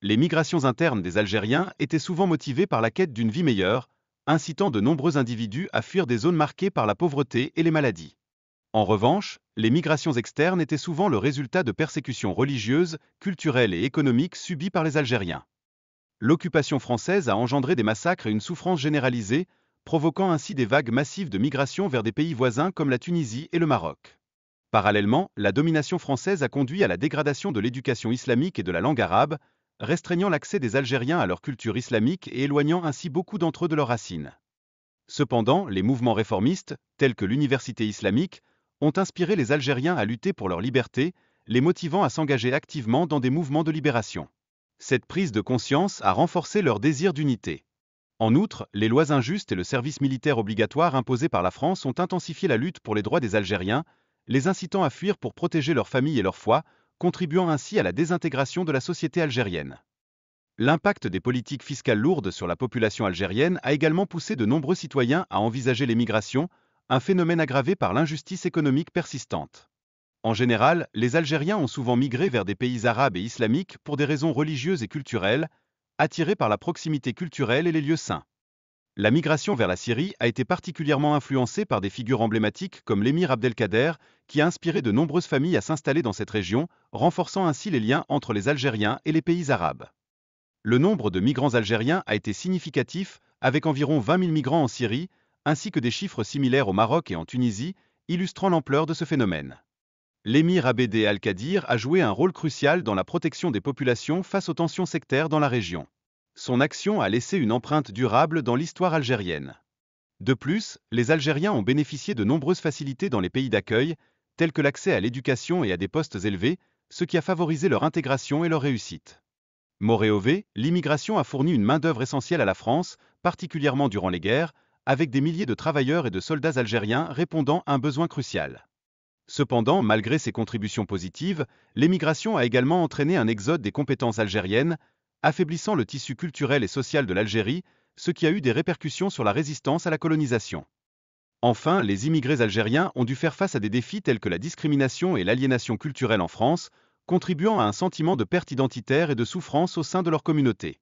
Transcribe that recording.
les migrations internes des Algériens étaient souvent motivées par la quête d'une vie meilleure, incitant de nombreux individus à fuir des zones marquées par la pauvreté et les maladies. En revanche, les migrations externes étaient souvent le résultat de persécutions religieuses, culturelles et économiques subies par les Algériens. L'occupation française a engendré des massacres et une souffrance généralisée, provoquant ainsi des vagues massives de migration vers des pays voisins comme la Tunisie et le Maroc. Parallèlement, la domination française a conduit à la dégradation de l'éducation islamique et de la langue arabe, restreignant l'accès des Algériens à leur culture islamique et éloignant ainsi beaucoup d'entre eux de leurs racines. Cependant, les mouvements réformistes, tels que l'université islamique, ont inspiré les Algériens à lutter pour leur liberté, les motivant à s'engager activement dans des mouvements de libération. Cette prise de conscience a renforcé leur désir d'unité. En outre, les lois injustes et le service militaire obligatoire imposé par la France ont intensifié la lutte pour les droits des Algériens, les incitant à fuir pour protéger leur famille et leur foi, contribuant ainsi à la désintégration de la société algérienne. L'impact des politiques fiscales lourdes sur la population algérienne a également poussé de nombreux citoyens à envisager l'émigration, un phénomène aggravé par l'injustice économique persistante. En général, les Algériens ont souvent migré vers des pays arabes et islamiques pour des raisons religieuses et culturelles, attirés par la proximité culturelle et les lieux saints. La migration vers la Syrie a été particulièrement influencée par des figures emblématiques comme l'émir Abdelkader, qui a inspiré de nombreuses familles à s'installer dans cette région, renforçant ainsi les liens entre les Algériens et les pays arabes. Le nombre de migrants algériens a été significatif, avec environ 20 000 migrants en Syrie, ainsi que des chiffres similaires au Maroc et en Tunisie, illustrant l'ampleur de ce phénomène. L'émir Abdel Al-Kadir a joué un rôle crucial dans la protection des populations face aux tensions sectaires dans la région. Son action a laissé une empreinte durable dans l'histoire algérienne. De plus, les Algériens ont bénéficié de nombreuses facilités dans les pays d'accueil, tels que l'accès à l'éducation et à des postes élevés, ce qui a favorisé leur intégration et leur réussite. Moreover, l'immigration a fourni une main-d'œuvre essentielle à la France, particulièrement durant les guerres, avec des milliers de travailleurs et de soldats algériens répondant à un besoin crucial. Cependant, malgré ces contributions positives, l'émigration a également entraîné un exode des compétences algériennes, affaiblissant le tissu culturel et social de l'Algérie, ce qui a eu des répercussions sur la résistance à la colonisation. Enfin, les immigrés algériens ont dû faire face à des défis tels que la discrimination et l'aliénation culturelle en France, contribuant à un sentiment de perte identitaire et de souffrance au sein de leur communauté.